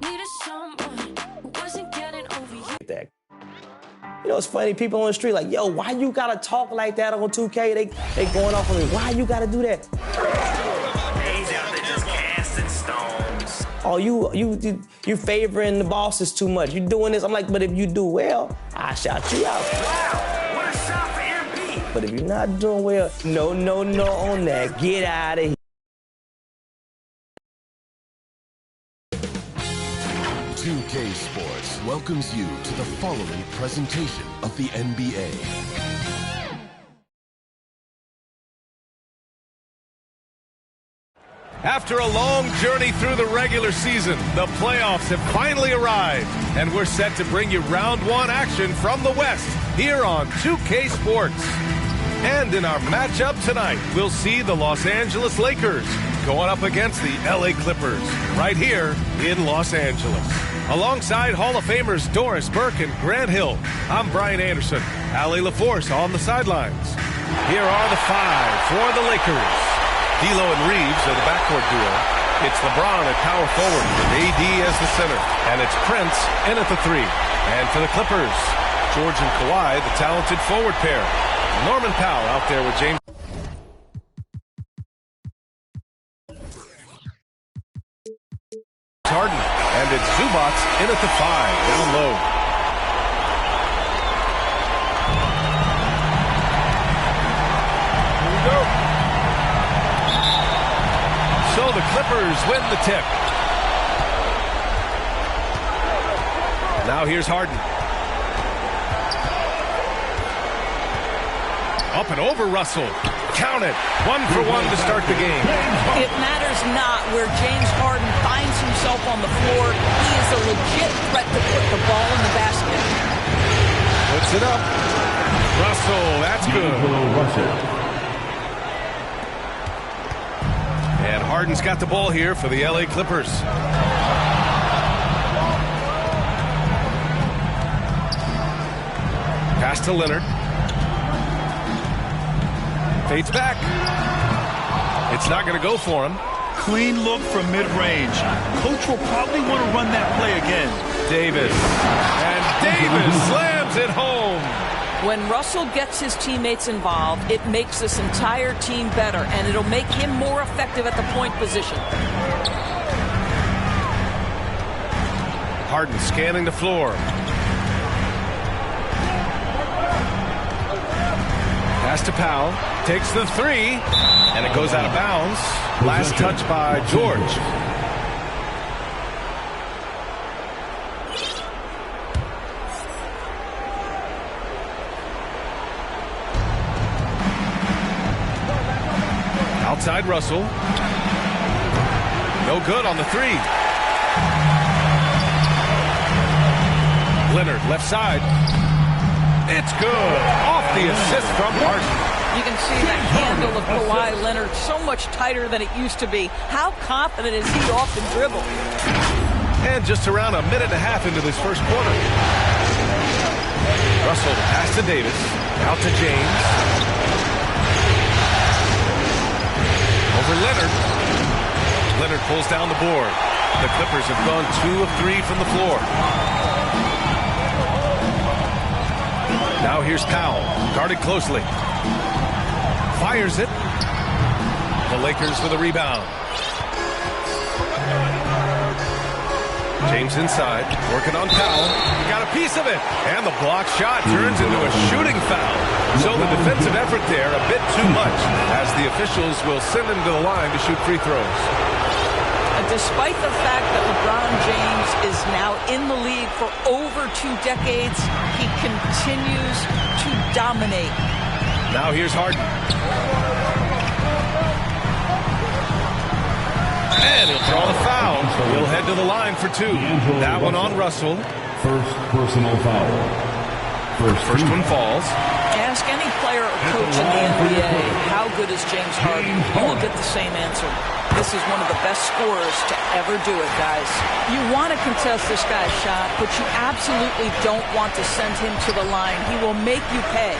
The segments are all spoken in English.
Needed someone who wasn't getting over you. That. You know, it's funny, people on the street like, yo, why you gotta talk like that on 2K? They going off on me. Why you gotta do that? He's out there just casting stones. Oh, you favoring the bosses too much. You doing this. I'm like, but if you do well, I shout you out. Wow, what a shot for MP. But if you're not doing well, no on that. Get out of here. 2K Sports welcomes you to the following presentation of the NBA. After a long journey through the regular season, the playoffs have finally arrived, and we're set to bring you round one action from the West here on 2K Sports. And in our matchup tonight, we'll see the Los Angeles Lakers going up against the LA Clippers right here in Los Angeles. Alongside Hall of Famers Doris Burke and Grant Hill, I'm Brian Anderson. Allie LaForce on the sidelines. Here are the five for the Lakers. D'Lo and Reeves are the backcourt duo. It's LeBron at power forward with AD as the center. And it's Prince in at the three. And for the Clippers, George and Kawhi, the talented forward pair. Norman Powell out there with James Harden. And it's Zubac in at the five, down low. Here we go. So the Clippers win the tip. Now here's Harden. Up and over Russell. Count it. 1 for 1 to start the game. It matters not where James Harden finds himself on the floor. He is a legit threat to put the ball in the basket. Puts it up. Russell, that's good. And Harden's got the ball here for the LA Clippers. Pass to Leonard. Fades back. It's not going to go for him. Clean look from mid-range. Coach will probably want to run that play again. Davis. And Davis slams it home. When Russell gets his teammates involved, it makes this entire team better, and it'll make him more effective at the point position. Harden scanning the floor. Pass to Powell. Takes the three, and it goes out of bounds. Last touch by George. Outside Russell. No good on the three. Leonard, left side. It's good. Off the assist from Harden. You can see the handle of Kawhi Leonard so much tighter than it used to be. How confident is he off the dribble? And just around a minute and a half into this first quarter. Russell, pass to Davis. Out to James. Over Leonard. Leonard pulls down the board. The Clippers have gone 2 of 3 from the floor. Now here's Powell, guarded closely. Fires it. The Lakers with a rebound. James inside, working on Powell. Got a piece of it. And the block shot turns into a shooting foul. So the defensive effort there a bit too much, as the officials will send him to the line to shoot free throws. Despite the fact that LeBron James is now in the league for over 2 decades, he continues to dominate. Now here's Harden. And he'll draw the foul. He'll head to the line for 2. That one on Russell. First personal foul. First one falls. Ask any player or coach in the NBA, how good is James Harden? You will get the same answer. This is one of the best scorers to ever do it, guys. You want to contest this guy's shot, but you absolutely don't want to send him to the line. He will make you pay.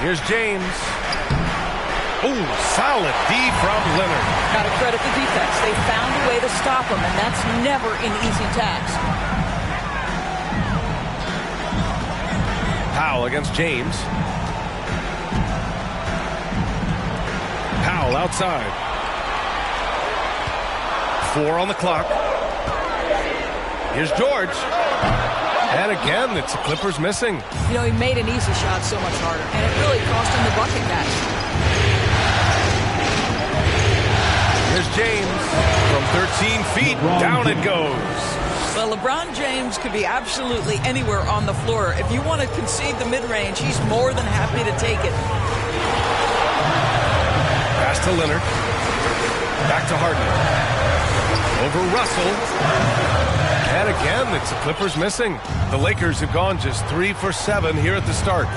Here's James. Ooh, solid D from Leonard. Got to credit the defense. They found a way to stop him, and that's never an easy task. Powell against James. Powell outside. 4 on the clock. Here's George. And again, it's the Clippers missing. You know, he made an easy shot so much harder, and it really cost him the bucket, guys. Here's James. From 13 feet, down it goes. Well, LeBron James could be absolutely anywhere on the floor. If you want to concede the mid-range, he's more than happy to take it. Pass to Leonard. Back to Harden. Over Russell. And again, it's the Clippers missing. The Lakers have gone just 3 for 7 here at the start.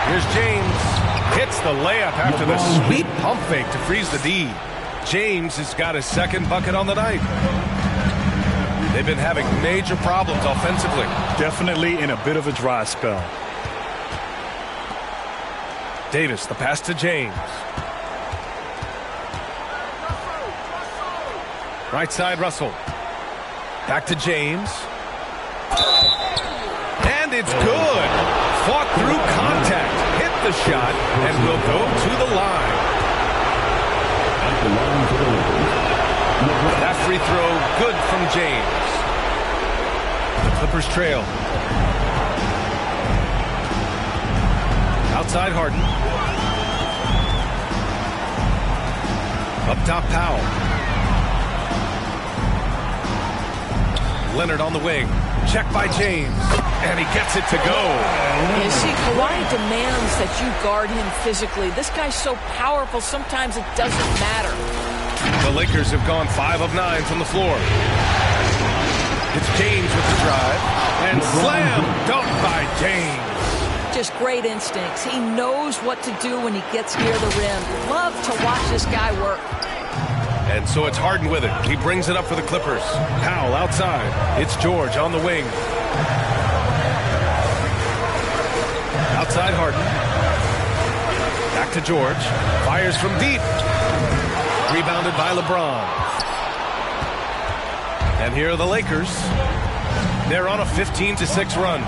Here's James. Hits the layup after the sweet pump fake to freeze the D. James has got his second bucket on the night. They've been having major problems offensively. Definitely in a bit of a dry spell. Davis, the pass to James. Right side, Russell. Back to James. And it's good. Fought through contact. Hit the shot and will go to the line. That free throw good from James. The Clippers trail. Outside Harden. Up top Powell. Leonard on the wing. Check by James. And he gets it to go. You see, Kawhi demands that you guard him physically. This guy's so powerful, sometimes it doesn't matter. The Lakers have gone 5 of 9 from the floor. It's James with the drive. And slam dunk by James. Just great instincts. He knows what to do when he gets near the rim. Love to watch this guy work. And so it's Harden with it. He brings it up for the Clippers. Powell outside. It's George on the wing. Outside Harden. Back to George. Fires from deep. Rebounded by LeBron. And here are the Lakers. They're on a 15-6 run.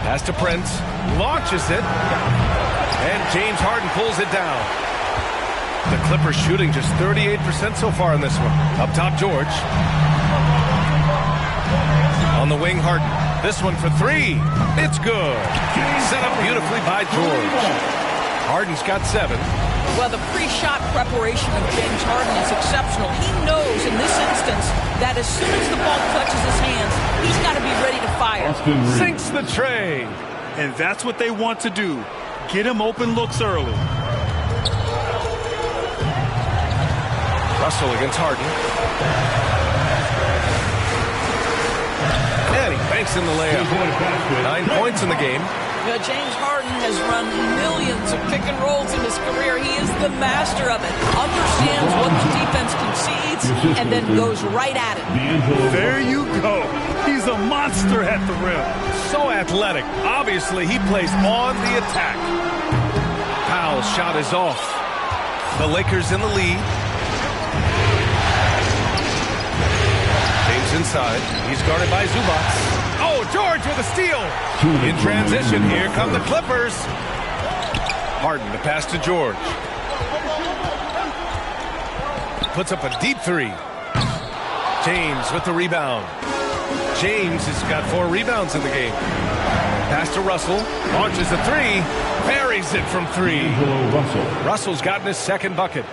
Pass to Prince. Launches it. And James Harden pulls it down. The Clippers shooting just 38% so far in this one. Up top, George. On the wing, Harden. This one for 3. It's good. Set up beautifully by George. Harden's got 7. Well, the pre-shot preparation of James Harden is exceptional. He knows in this instance that as soon as the ball touches his hands, he's got to be ready to fire. Sinks the tray. And that's what they want to do. Get him open looks early. Russell against Harden. And he banks in the layup. 9 points in the game. You know, James Harden has run millions of pick and rolls in his career. He is the master of it. Understands what the defense concedes and then goes right at it. There you go. He's a monster at the rim. So athletic. Obviously, he plays on the attack. Powell's shot is off. The Lakers in the lead. James inside. He's guarded by Zubac. Oh, George with a steal. In transition, here come the Clippers. Harden, the pass to George. Puts up a deep 3. James with the rebound. James has got 4 rebounds in the game. Pass to Russell. Launches a 3. Buries it from 3. Russell's gotten his second bucket.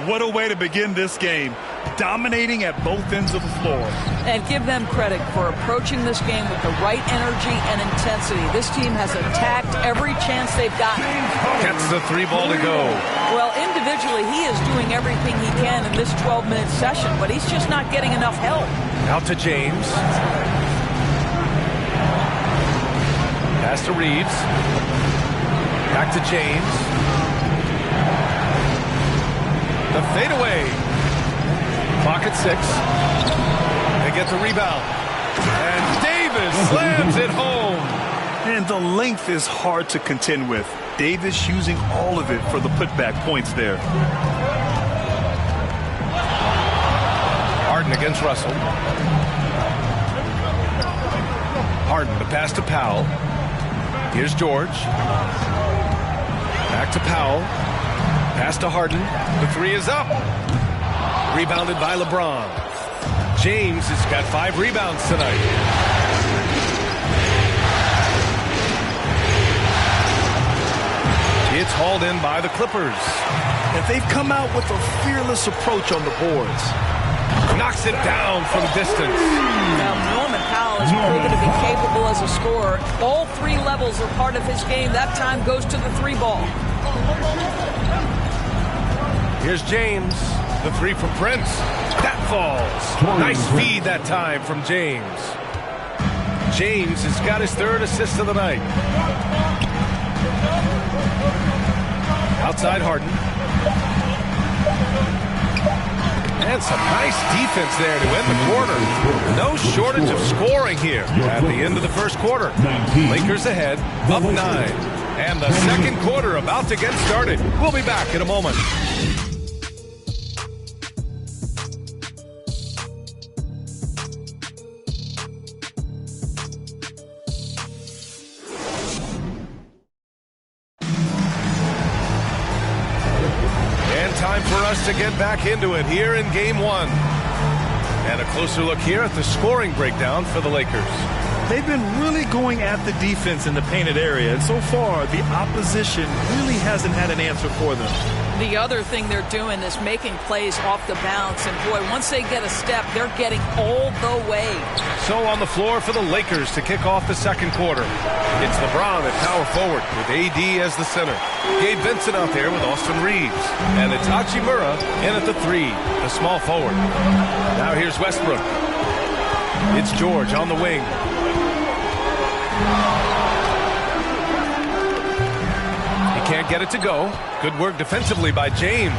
What a way to begin this game. Dominating at both ends of the floor. And give them credit for approaching this game with the right energy and intensity. This team has attacked every chance they've gotten. Gets the 3 ball to go. Well, individually, he is doing everything he can in this 12-minute session, but he's just not getting enough help. Out to James. Pass to Reeves. Back to James. The fadeaway. Clock at 6. They get the rebound. And Davis slams it home. And the length is hard to contend with. Davis using all of it for the putback points there. Harden against Russell. Harden, the pass to Powell. Here's George. Back to Powell. Pass to Harden. The three is up. Rebounded by LeBron. James has got 5 rebounds tonight. It's hauled in by the Clippers. And they've come out with a fearless approach on the boards. Knocks it down from distance. Now, Norman Powell has proven to be capable as a scorer. All 3 levels are part of his game. That time goes to the 3 ball. Here's James. The 3 from Prince. That falls. Nice feed that time from James. James has got his 3rd assist of the night. Outside Harden. And some nice defense there to end the quarter. No shortage of scoring here at the end of the first quarter. Lakers ahead, up 9. And the second quarter about to get started. We'll be back in a moment. Time for us to get back into it here in Game 1. And a closer look here at the scoring breakdown for the Lakers. They've been really going at the defense in the painted area, and so far the opposition really hasn't had an answer for them. The other thing they're doing is making plays off the bounce, and boy, once they get a step, they're getting all the way. So on the floor for the Lakers to kick off the second quarter. It's LeBron at power forward with AD as the center. Gabe Vincent out there with Austin Reeves. And it's Hachimura in at the 3, the small forward. Now here's Westbrook. It's George on the wing. He can't get it to go. Good work defensively by James.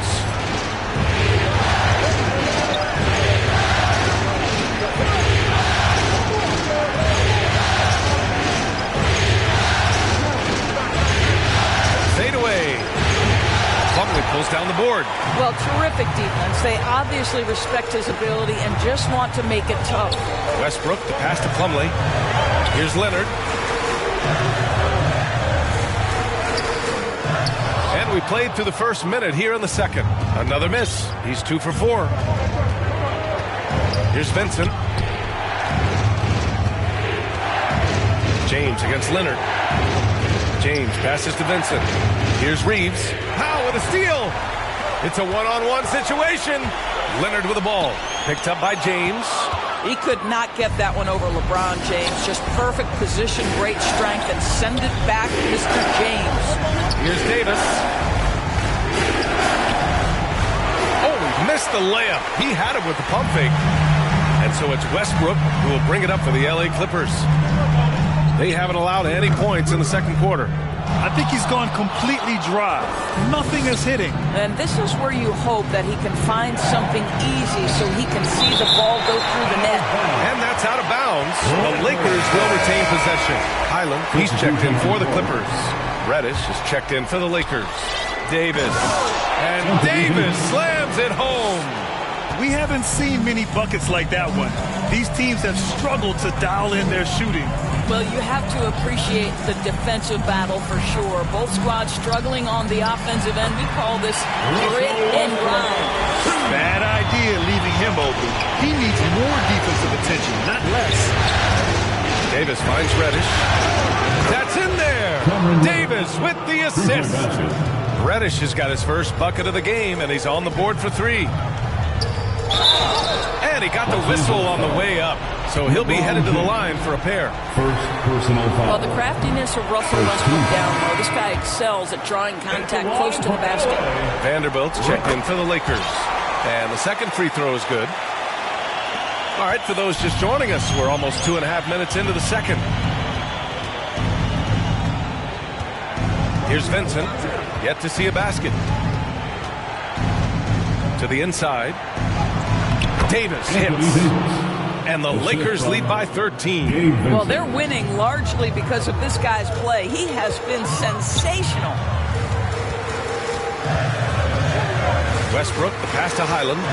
Fade away. Plumlee pulls down the board. Well, terrific defense. They obviously respect his ability and just want to make it tough. Westbrook, the pass to Plumlee. Here's Leonard. And we played through the first minute here in the second. Another miss. He's 2 for 4. Here's Vincent. James against Leonard. James passes to Vincent. Here's Reeves. Powell with a steal. It's a one-on-one situation. Leonard with the ball. Picked up by James. He could not get that one over LeBron James. Just perfect position, great strength, and send it back, Mr. James. Here's Davis. Oh, he missed the layup. He had it with the pump fake. And so it's Westbrook who will bring it up for the LA Clippers. They haven't allowed any points in the second quarter. I think he's gone completely dry. Nothing is hitting. And this is where you hope that he can find something easy so he can see the ball go through the net. And that's out of bounds. The Lakers will retain possession. Highland, he's checked in for the Clippers. Reddish is checked in for the Lakers. Davis. And Davis slams it home. We haven't seen many buckets like that one. These teams have struggled to dial in their shooting. Well, you have to appreciate the defensive battle for sure. Both squads struggling on the offensive end. We call this grit and grind. Bad idea leaving him open. He needs more defensive attention, not less. Davis finds Reddish. That's in there. Davis with the assist. Reddish has got his first bucket of the game, and he's on the board for 3. And he got the whistle on the way up. So he'll be headed to the line for a pair. First personal foul. Well, the craftiness of Russell Westbrook down low. This guy excels at drawing contact close to the basket. Vanderbilt's checked in for the Lakers. And the second free throw is good. All right, for those just joining us, we're almost 2.5 minutes into the second. Here's Vincent. Yet to see a basket. To the inside. Davis hits. and the Lakers lead by 13. Well, they're winning largely because of this guy's play. He has been sensational. Westbrook, the pass to Highland.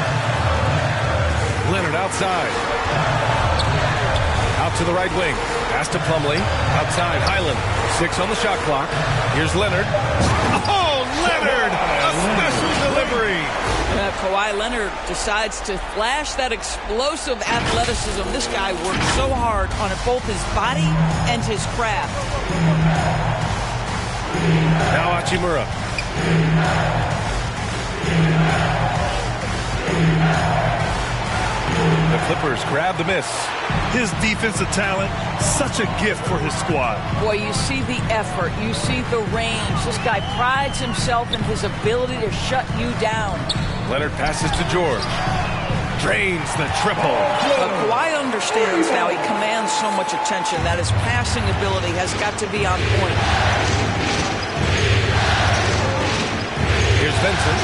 Leonard outside. Out to the right wing. Pass to Plumlee. Outside, Highland. 6 on the shot clock. Here's Leonard. Oh, Leonard! A special delivery. Kawhi Leonard decides to flash that explosive athleticism. This guy worked so hard on both his body and his craft. Now Hachimura. The Clippers grab the miss. His defensive talent, such a gift for his squad. Boy, you see the effort. You see the range. This guy prides himself in his ability to shut you down. Leonard passes to George. Drains the triple. But Kawhi understands now. He commands so much attention that his passing ability has got to be on point. Here's Vincent.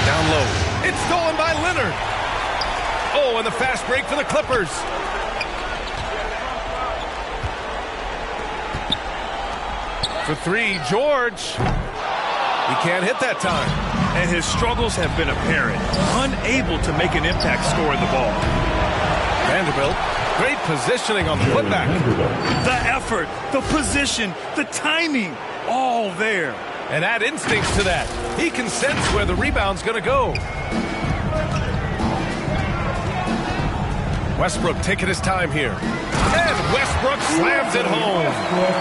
Down low. It's stolen by Leonard. Oh, and the fast break for the Clippers. For 3, George. He can't hit that time. And his struggles have been apparent. Unable to make an impact scoring the ball. Vanderbilt. Great positioning on the putback. The effort, the position, the timing, all there. And add instincts to that. He can sense where the rebound's going to go. Westbrook taking his time here. And Westbrook slams it home.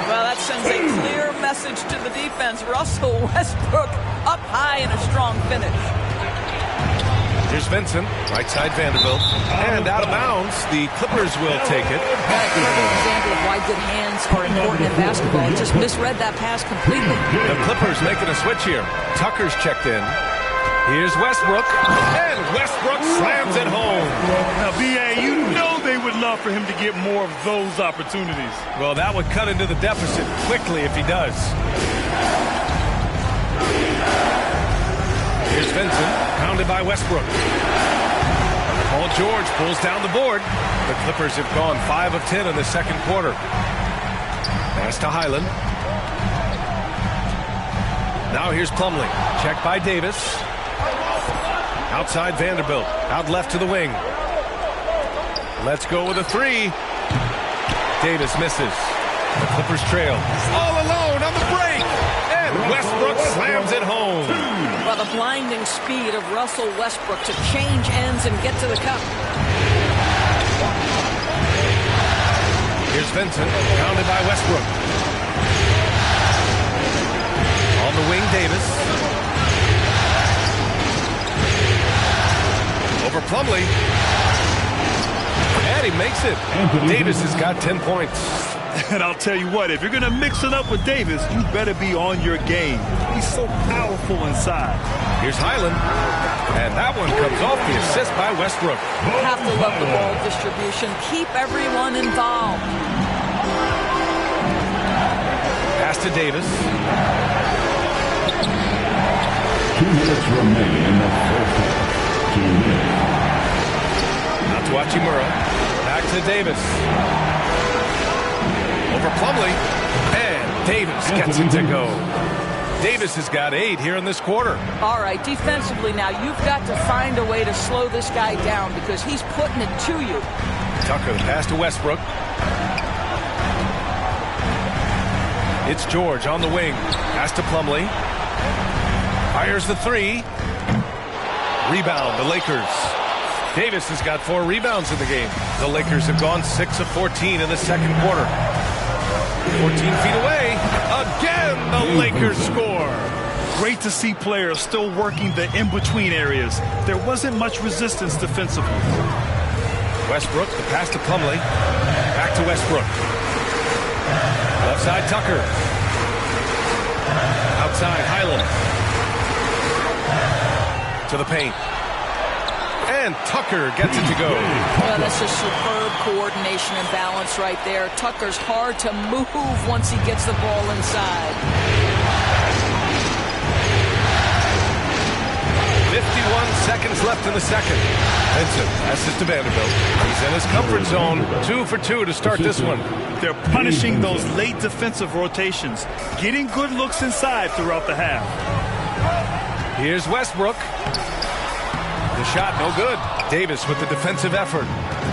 Well, that sends a clear message to the defense. Russell Westbrook up high in a strong finish. Here's Vincent, right side Vanderbilt. And out of bounds, the Clippers will take it. Perfect example of why good hands are important in basketball. He just misread that pass completely. The Clippers making a switch here. Tucker's checked in. Here's Westbrook, and Westbrook slams it home. Now, B.A., you know they would love for him to get more of those opportunities. Well, that would cut into the deficit quickly if he does. Here's Vincent, pounded by Westbrook. Paul George pulls down the board. The Clippers have gone 5 of 10 in the second quarter. Pass to Highland. Now here's Plumlee, checked by Davis. Outside Vanderbilt, out left to the wing. Let's go with a 3. Davis misses. The Clippers trail. All alone on the break. And Westbrook slams it home. Well, the blinding speed of Russell Westbrook to change ends and get to the cup. Here's Vincent, pounded by Westbrook. On the wing, Davis. Over Plumlee. And he makes it. Davis has got 10 points. And I'll tell you what, if you're going to mix it up with Davis, you better be on your game. He's so powerful inside. Here's Highland. And that one comes off the assist by Westbrook. You have to love the ball distribution. Keep everyone involved. Pass to Davis. 2 minutes remain in the first half. 2 minutes. Out to Hachimura. Back to Davis. Over Plumlee. And Davis gets it to go. Davis has got 8 here in this quarter. All right, defensively now, you've got to find a way to slow this guy down because he's putting it to you. Tucker, the pass to Westbrook. It's George on the wing. Pass to Plumlee. Fires the 3. Rebound, the Lakers. Davis has got 4 rebounds in the game. The Lakers have gone 6 of 14 in the second quarter. 14 feet away. Again, the Lakers score. Great to see players still working the in-between areas. There wasn't much resistance defensively. Westbrook, the pass to Plumlee. Back to Westbrook. Left side, Tucker. Outside, Highland. To the paint. And Tucker gets it to go. Well, that's just superb coordination and balance right there. Tucker's hard to move once he gets the ball inside. 51 seconds left in the second. Vincent passes to Vanderbilt. He's in his comfort zone. 2 for 2 to start this one. They're punishing those late defensive rotations, getting good looks inside throughout the half. Here's Westbrook. The shot, no good. Davis with the defensive effort.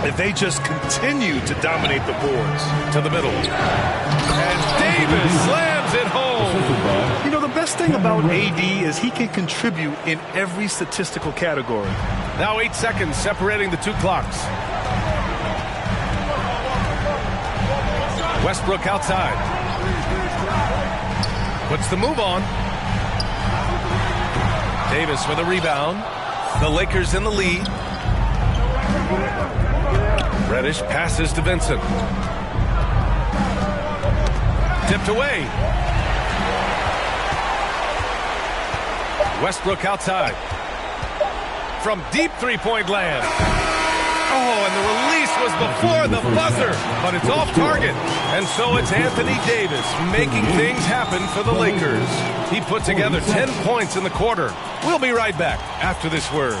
If they just continue to dominate the boards. To the middle. And Davis slams it home. You know, the best thing about AD is he can contribute in every statistical category. Now 8 seconds separating the two clocks. Westbrook outside. Puts the move on. Davis with a rebound. The Lakers in the lead. Reddish passes to Vincent. Tipped away. Westbrook outside. From deep three-point land. Oh, and the release was before the buzzer, but it's off target. And so it's Anthony Davis making things happen for the Lakers. He put together 10 points in the quarter. We'll be right back after this word.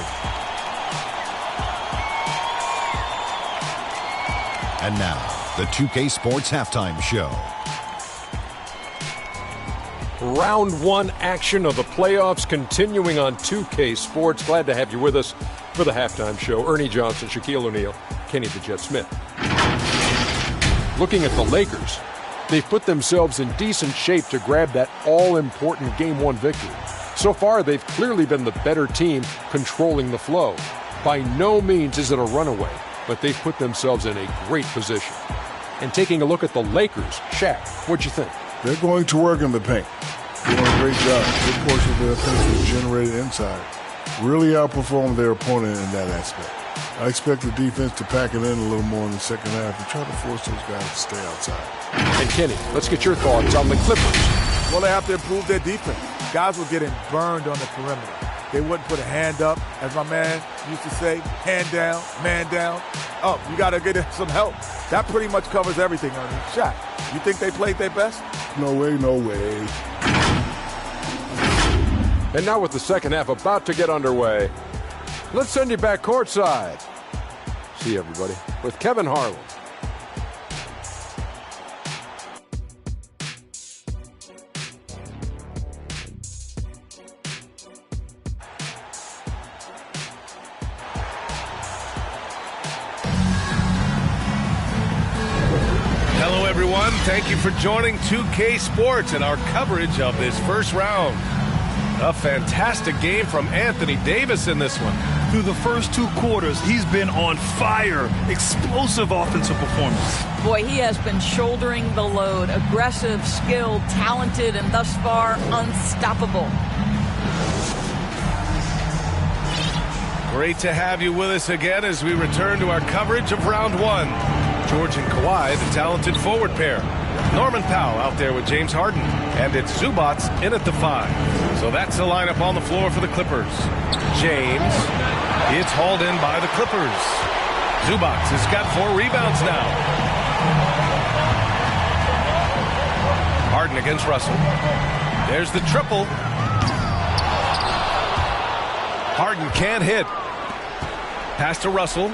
And now, the 2K Sports Halftime Show. Round 1 action of the playoffs continuing on 2K Sports. Glad to have you with us for the halftime show. Ernie Johnson, Shaquille O'Neal, Kenny the Jet Smith. Looking at the Lakers, they've put themselves in decent shape to grab that all-important Game 1 victory. So far, they've clearly been the better team controlling the flow. By no means is it a runaway, but they've put themselves in a great position. And taking a look at the Lakers, Shaq, what'd you think? They're going to work in the paint. Doing a great job. Good portion of their offense was generated inside. Really outperformed their opponent in that aspect. I expect the defense to pack it in a little more in the second half and try to force those guys to stay outside. And Kenny, let's get your thoughts on the Clippers. Well, they have to improve their defense. Guys were getting burned on the perimeter. They wouldn't put a hand up, as my man used to say, hand down, man down. Up, you got to get some help. That pretty much covers everything, Ernie. Shaq, you think they played their best? No way, no way. And now with the second half about to get underway, let's send you back courtside. See you, everybody, with Kevin Harlan. Hello, everyone. Thank you for joining 2K Sports and our coverage of this first round. A fantastic game from Anthony Davis in this one. Through the first 2 quarters, he's been on fire. Explosive offensive performance. Boy, he has been shouldering the load. Aggressive, skilled, talented, and thus far unstoppable. Great to have you with us again as we return to our coverage of round 1. George and Kawhi, the talented forward pair. Norman Powell out there with James Harden. And it's Zubats in at the 5. So that's the lineup on the floor for the Clippers. James. It's hauled in by the Clippers. Zubats has got 4 rebounds now. Harden against Russell. There's the triple. Harden can't hit. Pass to Russell.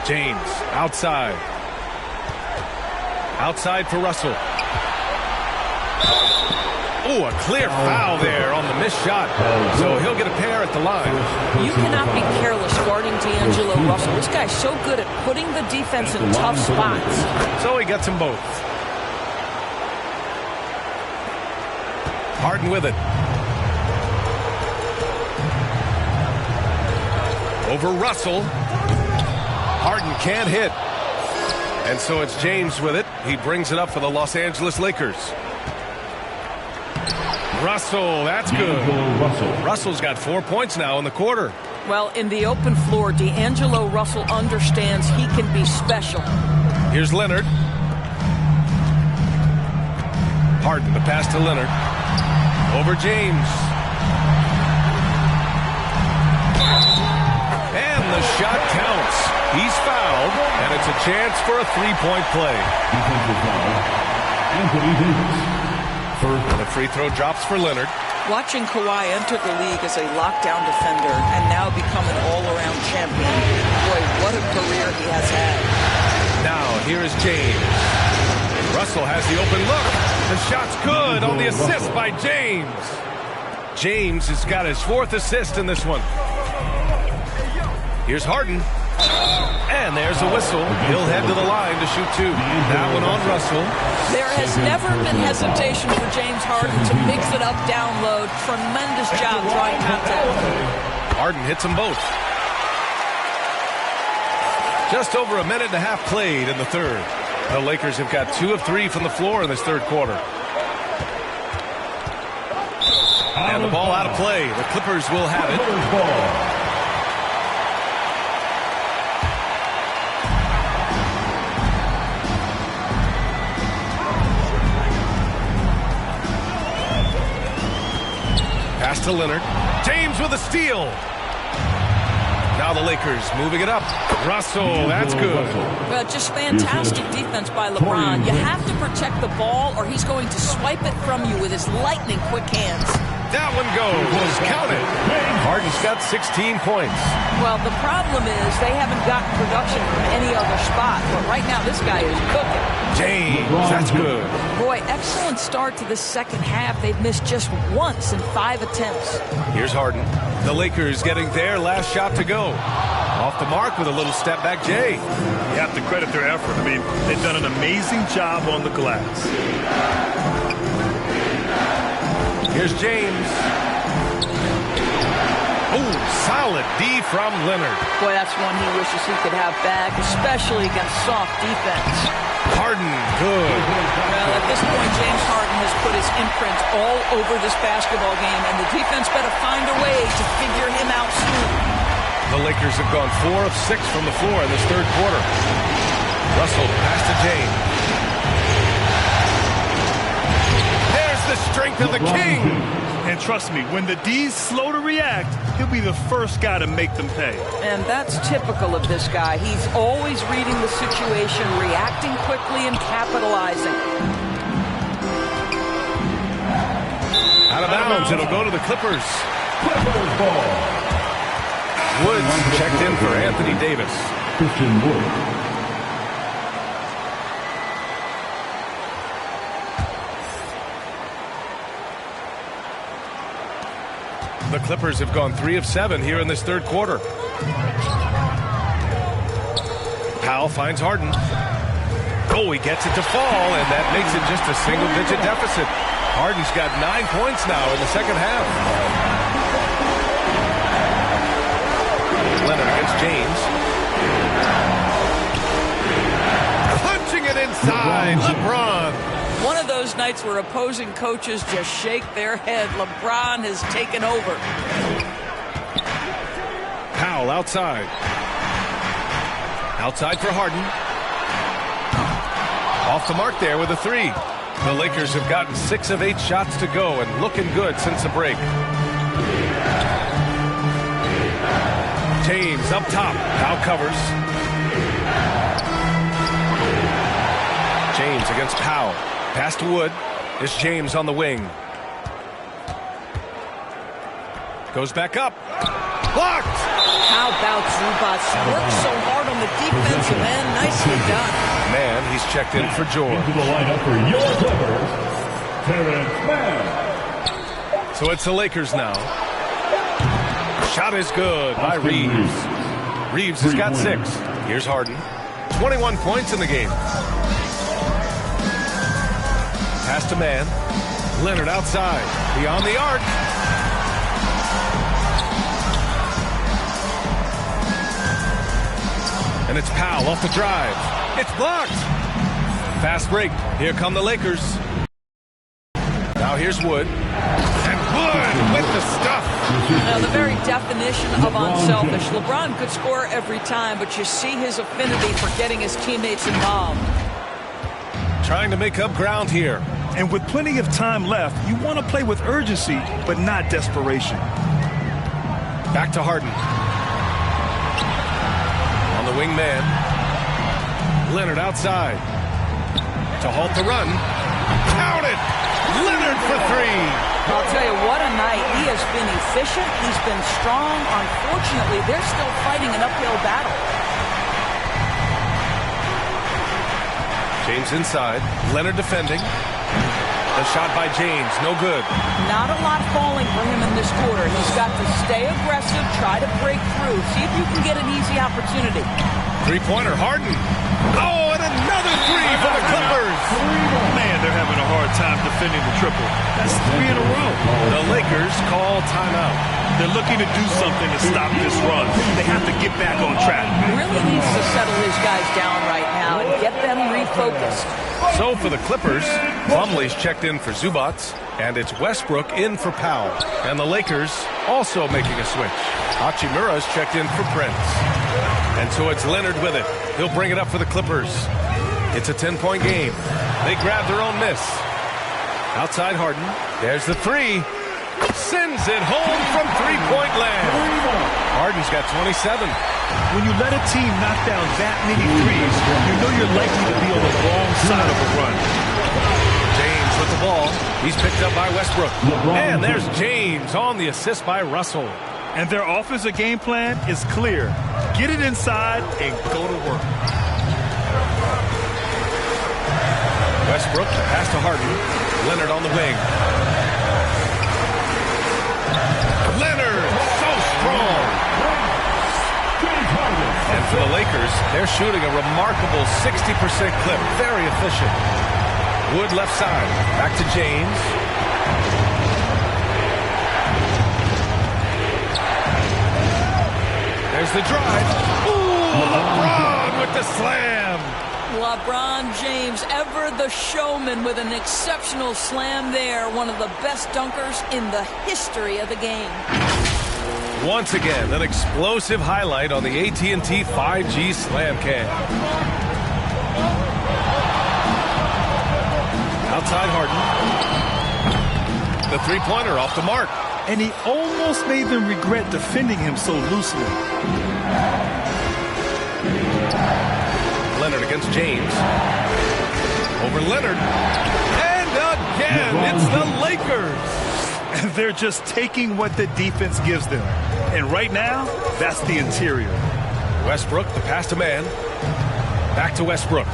James outside. Outside for Russell. Oh, a clear foul there on the missed shot. So he'll get a pair at the line. You cannot be careless guarding D'Angelo Russell. This guy's so good at putting the defense in tough spots. So he gets them both. Harden with it. Over Russell. Harden can't hit. And so it's James with it. He brings it up for the Los Angeles Lakers. Russell, that's good. Russell's got 4 points now in the quarter. Well, in the open floor, D'Angelo Russell understands he can be special. Here's Leonard. Harden, the pass to Leonard. Over James. And the shot counts. He's fouled, and it's a chance for a 3-point play. Defensive foul. Anthony Davis. And the free throw drops for Leonard. Watching Kawhi enter the league as a lockdown defender and now become an all-around champion. Boy, what a career he has had. Now, here is James. Russell has the open look. The shot's good on the assist by James. James has got his 4th assist in this one. Here's Harden. And there's a whistle. He'll head to the line to shoot 2. That one on Russell. There has never been hesitation for James Harden to mix it up down low. Tremendous job drawing contact. Harden hits them both. Just over a minute and a half played in the third. The Lakers have got 2 of 3 from the floor in this third quarter. And the ball out of play. The Clippers will have it. Pass to Leonard. James with a steal. Now the Lakers moving it up. Russell, that's good. Well, just fantastic defense by LeBron. You have to protect the ball or he's going to swipe it from you with his lightning quick hands. That one goes. Count it. Harden's got 16 points. Well, the problem is they haven't gotten production from any other spot. But right now, this guy is cooking. James, that's good. Boy, excellent start to the second half. They've missed just once in 5 attempts. Here's Harden. The Lakers getting their last shot to go. Off the mark with a little step back, Jay. You have to credit their effort. I mean, they've done an amazing job on the glass. Here's James. Oh, solid D from Leonard. Boy, that's one he wishes he could have back, especially against soft defense. Harden, good. Well, at this point, James Harden has put his imprint all over this basketball game, and the defense better find a way to figure him out soon. The Lakers have gone 4 of 6 from the floor in this third quarter. Russell, pass to James. There's the strength of the king. And trust me, when the D's slow to react, he'll be the first guy to make them pay. And that's typical of this guy. He's always reading the situation, reacting quickly, and capitalizing. Out of bounds, it'll go to the Clippers. Clippers ball. Woods checked in for Anthony Davis. Christian Wood. The Clippers have gone 3 of 7 here in this third quarter. Powell finds Harden. Oh, he gets it to fall, and that makes it just a single-digit deficit. Harden's got 9 points now in the second half. Leonard against James. Punching it inside. LeBron. One of those nights where opposing coaches just shake their head. LeBron has taken over. Powell outside. Outside for Harden. Off the mark there with a 3. The Lakers have gotten 6 of 8 shots to go and looking good since the break. James up top. Now covers. James against Powell. Pass to Wood. It's James on the wing. Goes back up. Blocked! How about Zubac? Worked so hard on the defensive end. Nicely done. Man, he's checked in for George. Into the lineup for your Clippers, Terrence Mann. So it's the Lakers now. Shot is good by Reeves. Reeves has got 6. Here's Harden. 21 points in the game. Pass to Man. Leonard outside. Beyond the arc. And it's Powell off the drive. It's blocked. Fast break. Here come the Lakers. Now here's Wood. And Wood with the stuff. Now, the very definition of unselfish. LeBron could score every time, but you see his affinity for getting his teammates involved. Trying to make up ground here. And with plenty of time left, you want to play with urgency, but not desperation. Back to Harden. On the wing man. Leonard outside. To halt the run. Count it! Leonard for three. I'll tell you what a night. He has been efficient. He's been strong. Unfortunately, they're still fighting an uphill battle. James inside. Leonard defending. The shot by James, no good. Not a lot falling for him in this quarter. He's got to stay aggressive, try to break through, see if you can get an easy opportunity. Three-pointer, Harden. Oh, and another three for the Clippers. Man, they're having a hard time defending the triple. That's 3 in a row. The Lakers call timeout. They're looking to do something to stop this run. They have to get back on track. Really needs to settle his guys down right now and get them refocused. So for the Clippers, Plumlee's checked in for Zubac, and it's Westbrook in for Powell. And the Lakers also making a switch. Hachimura's checked in for Prince. And so it's Leonard with it. He'll bring it up for the Clippers. It's a 10-point game. They grab their own miss. Outside Harden. There's the three. Sends it home from three-point land. Harden's got 27. When you let a team knock down that many threes, you know you're likely to be on the wrong side of a run. James with the ball. He's picked up by Westbrook. And there's James on the assist by Russell. And their offensive game plan is clear. Get it inside and go to work. Westbrook, pass to Harden. Leonard on the wing. Leonard, so strong. And for the Lakers, they're shooting a remarkable 60% clip. Very efficient. Wood left side. Back to James. There's the drive. Ooh, LeBron with the slam. LeBron James, ever the showman, with an exceptional slam there. One of the best dunkers in the history of the game. Once again, an explosive highlight on the AT&T 5G Slam Cam. Outside Harden. The three-pointer off the mark. And he almost made them regret defending him so loosely. Leonard against James. Over Leonard. And again, it's the Lakers. And they're just taking what the defense gives them. And right now, that's the interior. Westbrook, the pass to man. Back to Westbrook.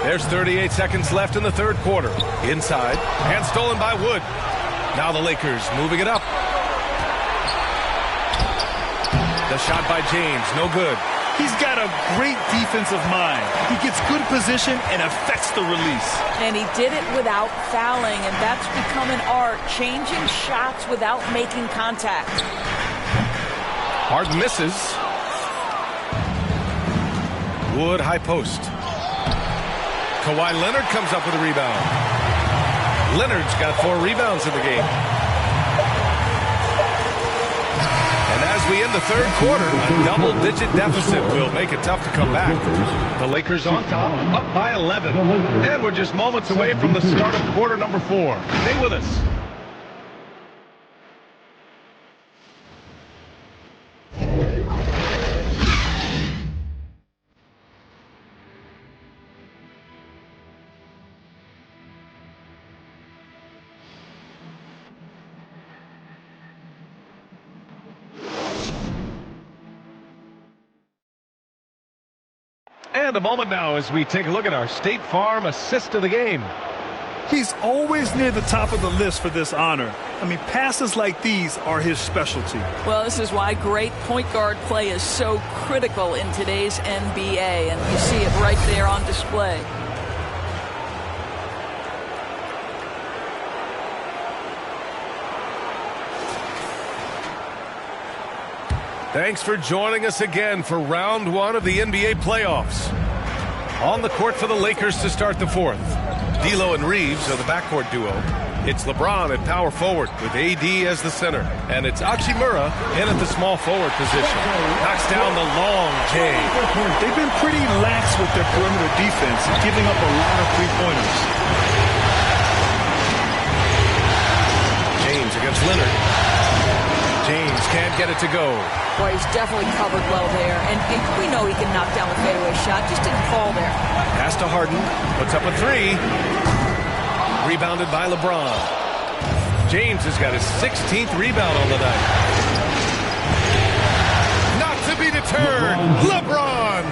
There's 38 seconds left in the third quarter. Inside, and stolen by Wood. Now the Lakers moving it up. The shot by James, no good. He's got a great defensive mind. He gets good position and affects the release. And he did it without fouling, and that's become an art, changing shots without making contact. Harden misses. Wood high post. Kawhi Leonard comes up with a rebound. Leonard's got 4 rebounds in the game. And as we end the third quarter, a double-digit deficit will make it tough to come back. The Lakers on top, up by 11. And we're just moments away from the start of quarter number 4. Stay with us. And a moment now as we take a look at our State Farm assist of the game. He's always near the top of the list for this honor. I mean, passes like these are his specialty. Well, this is why great point guard play is so critical in today's NBA, and you see it right there on display. Thanks for joining us again for round 1 of the NBA playoffs. On the court for the Lakers to start the fourth. D'Lo and Reeves are the backcourt duo. It's LeBron at power forward with AD as the center. And it's Hachimura in at the small forward position. Knocks down the long J. They've been pretty lax with their perimeter defense, giving up a lot of three-pointers. James against Leonard. James can't get get it to go. Boy, he's definitely covered well there. And we know he can knock down the fadeaway shot. Just didn't fall there. Pass to Harden. Puts up a three. Rebounded by LeBron. James has got his 16th rebound on the night. Not to be deterred. LeBron.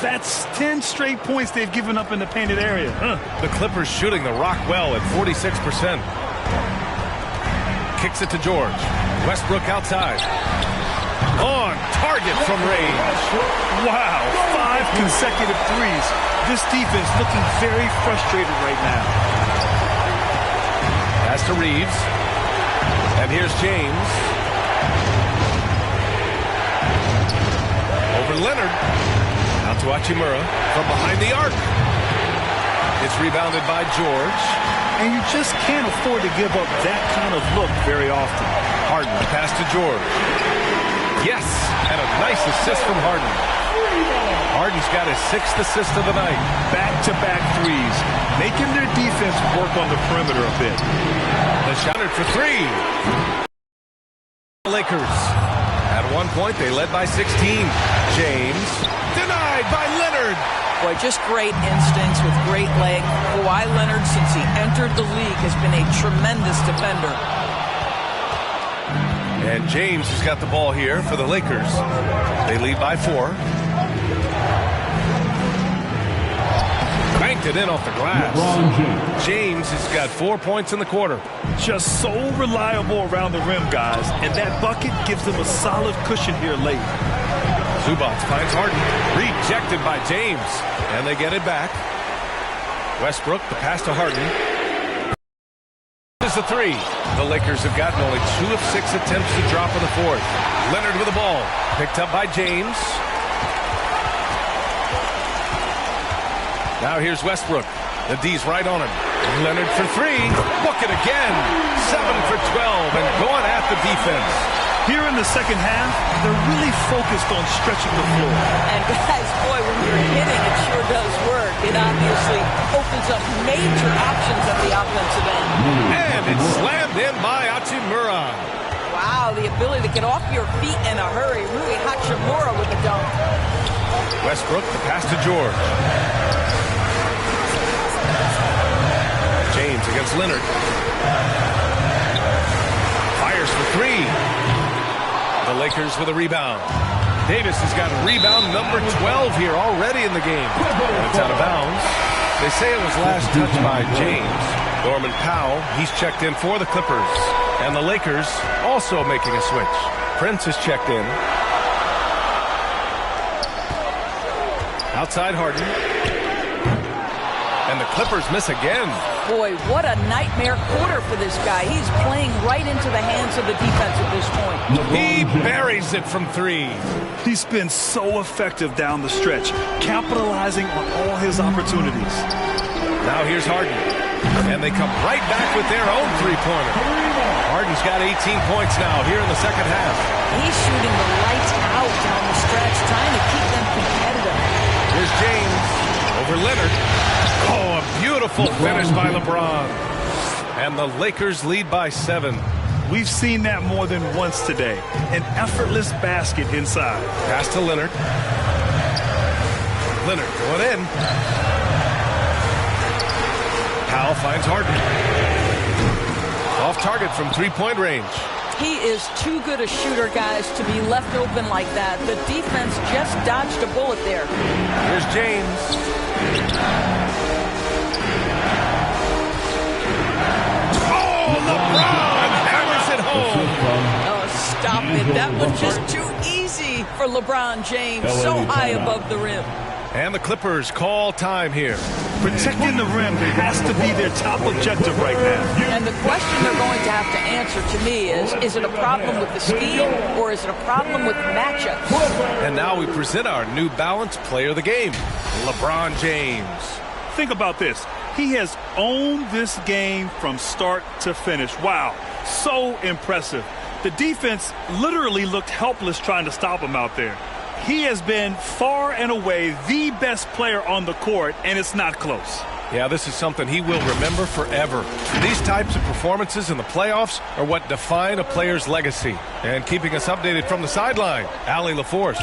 That's 10 straight points they've given up in the painted area. The Clippers shooting the rock well at 46%. Kicks it to George. Westbrook outside. On target from range. Wow, 5 consecutive threes. This defense looking very frustrated right now. Pass to Reeves. And here's James. Over Leonard. Out to Hachimura from behind the arc. It's rebounded by George. And you just can't afford to give up that kind of look very often. Harden, pass to George. Yes, and a nice assist from Harden. Harden's got his 6th assist of the night. Back-to-back threes, making their defense work on the perimeter a bit. The shot for three. The Lakers. At one point, they led by 16. James denied by Leonard. Boy, just great instincts with great leg. Kawhi Leonard, since he entered the league, has been a tremendous defender. And James has got the ball here for the Lakers. They lead by 4. Banked it in off the glass. James has got 4 points in the quarter. Just so reliable around the rim, guys. And that bucket gives them a solid cushion here late. Zubac finds Harden. Rejected by James. And they get it back. Westbrook, the pass to Harden. Is the three. The Lakers have gotten only 2 of 6 attempts to drop in the fourth. Leonard with the ball. Picked up by James. Now here's Westbrook. The D's right on him. Leonard for 3. Book it again. 7 for 12 and going at the defense. Here in the second half, they're really focused on stretching the floor. And guys, boy, when you're hitting, it sure does work. It obviously opens up major options at the offensive end. And it's slammed in by Hachimura. Wow, the ability to get off your feet in a hurry. Rui Hachimura with the dunk. Westbrook, the pass to George. James against Leonard. Fires for 3. The Lakers with a rebound. Davis has got rebound number 12 here already in the game. It's out of bounds. They say it was last touched by James. Norman Powell, he's checked in for the Clippers. And the Lakers also making a switch. Prince is checked in. Outside Harden. And the Clippers miss again. Boy, what a nightmare quarter for this guy. He's playing right into the hands of the defense at this point. He buries it from 3. He's been so effective down the stretch, capitalizing on all his opportunities. Now here's Harden. And they come right back with their own three-pointer. Harden's got 18 points now here in the second half. He's shooting the lights out down the stretch, trying to keep them competitive. Here's James over Leonard. Oh, a beautiful finish by LeBron. And the Lakers lead by 7. We've seen that more than once today. An effortless basket inside. Pass to Leonard. Leonard going in. Powell finds Harden. Off target from three-point range. He is too good a shooter, guys, to be left open like that. The defense just dodged a bullet there. Here's James. Oh, LeBron hammers it home. Oh, stop it. That was just too easy for LeBron James. So high above the rim. And the Clippers call time here. Protecting the rim has to be their top objective right now. And the question they're going to have to answer to me is it a problem with the scheme or is it a problem with matchups? And now we present our new balanced player of the game, LeBron James. Think about this. He has owned this game from start to finish. Wow, so impressive. The defense literally looked helpless trying to stop him out there. He has been far and away the best player on the court, and it's not close. Yeah, this is something he will remember forever. These types of performances in the playoffs are what define a player's legacy. And keeping us updated from the sideline, Allie LaForce.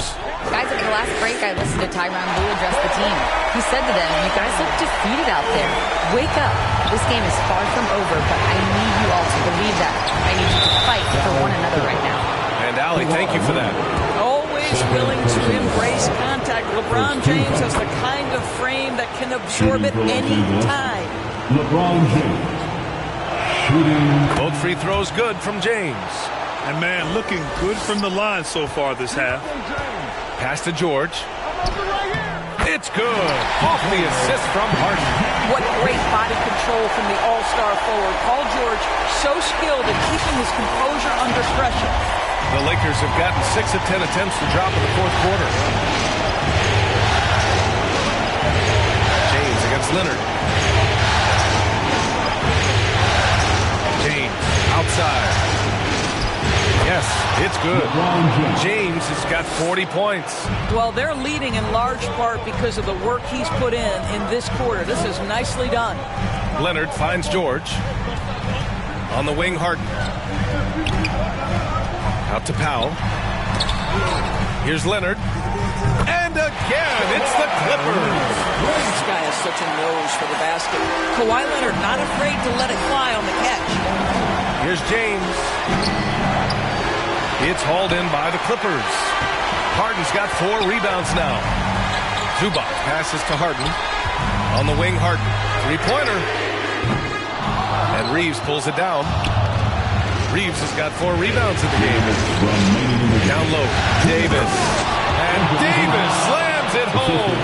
Guys, at the last break, I listened to Tyronn Lue address the team. He said to them, "You guys look defeated out there. Wake up. This game is far from over, but I need you all to believe that. I need you to fight for one another right now." And Allie, thank you for that. Always willing to embrace contact. LeBron James has the kind of frame that can absorb it any time. LeBron James. Shooting. Both free throws good from James. And, man, looking good from the line so far this half. Pass to George. It's good. Off the assist from Harden. What great body control from the all-star forward. Paul George, so skilled at keeping his composure under pressure. The Lakers have gotten 6 of 10 attempts to drop in the fourth quarter. James against Leonard. James outside. Yes, it's good. James has got 40 points. Well, they're leading in large part because of the work he's put in this quarter. This is nicely done. Leonard finds George. On the wing, Harden. Out to Powell. Here's Leonard. And again, it's the Clippers. This guy has such a nose for the basket. Kawhi Leonard not afraid to let it fly on the catch. Here's James. It's hauled in by the Clippers. Harden's got 4 rebounds now. Zubac passes to Harden. On the wing, Harden. Three-pointer. And Reeves pulls it down. Reeves has got 4 rebounds in the game. Down low, Davis. And Davis slams it home.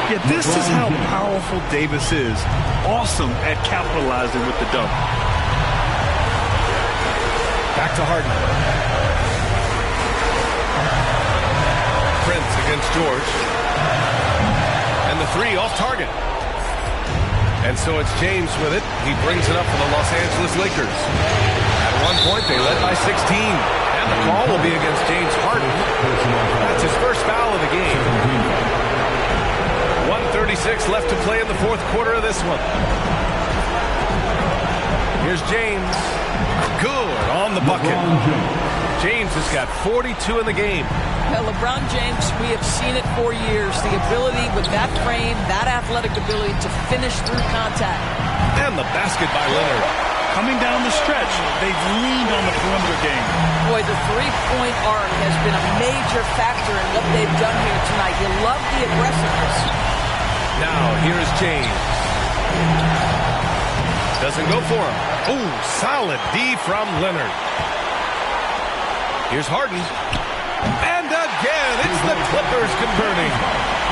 Yeah, this is how powerful Davis is. Awesome at capitalizing with the dunk. Back to Harden. Prince against George. And the 3 off target. And so it's James with it. He brings it up for the Los Angeles Lakers. At one point, they led by 16. And the call will be against James Harden. That's his first foul of the game. 1:36 left to play in the fourth quarter of this one. Here's James. Good on the bucket. James has got 42 in the game. Well, LeBron James, we have seen it for years. The ability with that frame, that athletic ability to finish through contact. And the basket by Leonard. Coming down the stretch, they've leaned on the perimeter game. Boy, the three-point arc has been a major factor in what they've done here tonight. You love the aggressiveness. Now, here's James. Doesn't go for him. Ooh, solid D from Leonard. Here's Harden. And again, it's the Clippers converting.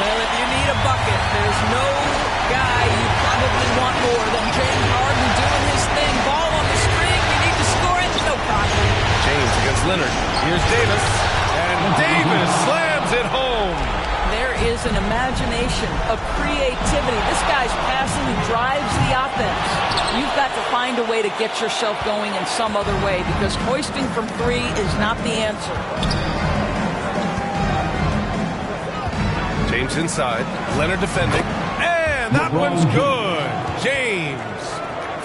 Well, if you need a bucket, there's no guy you probably want more than James Harden doing his thing. Ball on the string. You need to score it. No problem. James against Leonard. Here's Davis. And Davis slams it home. There is an imagination, a creativity. This guy's passing drives the offense. You've got to find a way to get yourself going in some other way because hoisting from 3 is not the answer. James inside. Leonard defending. And that one's good. James.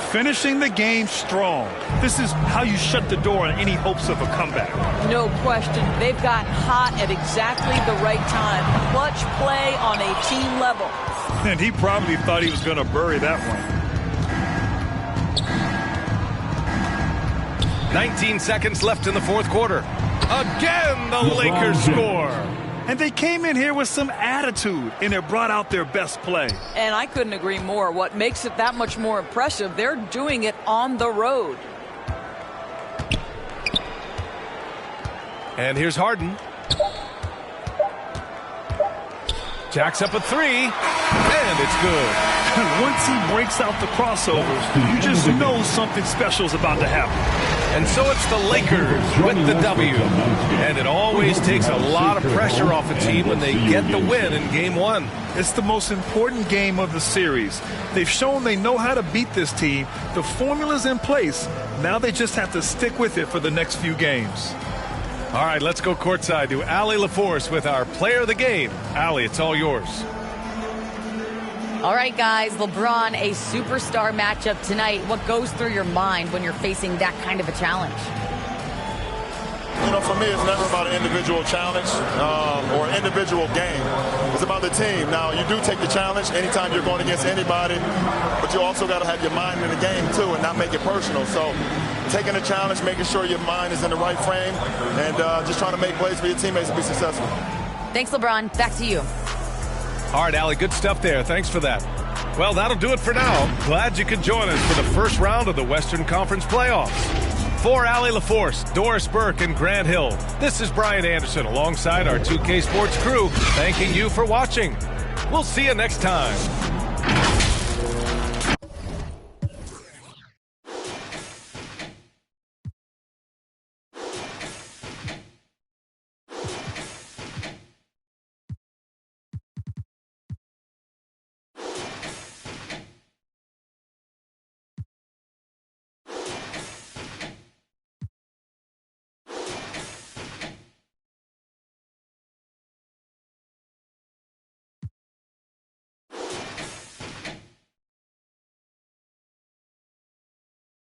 Finishing the game strong. This is how you shut the door on any hopes of a comeback. No question. They've gotten hot at exactly the right time. Clutch play on a team level. And he probably thought he was going to bury that one. 19 seconds left in the fourth quarter. Again, the Lakers score. And they came in here with some attitude, and it brought out their best play. And I couldn't agree more. What makes it that much more impressive, they're doing it on the road. And here's Harden. Jacks up a 3, and it's good. Once he breaks out the crossovers, you just know something special is about to happen. And so it's the Lakers with the W. And it always takes a lot of pressure off a team when they get the win in Game 1. It's the most important game of the series. They've shown they know how to beat this team. The formula's in place. Now they just have to stick with it for the next few games. All right, let's go courtside to Allie LaForce with our player of the game. Allie, it's all yours. All right, guys, LeBron, a superstar matchup tonight. What goes through your mind when you're facing that kind of a challenge? You know, for me, it's never about an individual challenge or individual game. It's about the team. Now, you do take the challenge anytime you're going against anybody, but you also got to have your mind in the game, too, and not make it personal. So taking the challenge, making sure your mind is in the right frame, and just trying to make plays for your teammates to be successful. Thanks, LeBron. Back to you. All right, Allie, good stuff there. Thanks for that. Well, that'll do it for now. Glad you could join us for the first round of the Western Conference playoffs. For Allie LaForce, Doris Burke, and Grant Hill, this is Brian Anderson alongside our 2K Sports crew, thanking you for watching. We'll see you next time.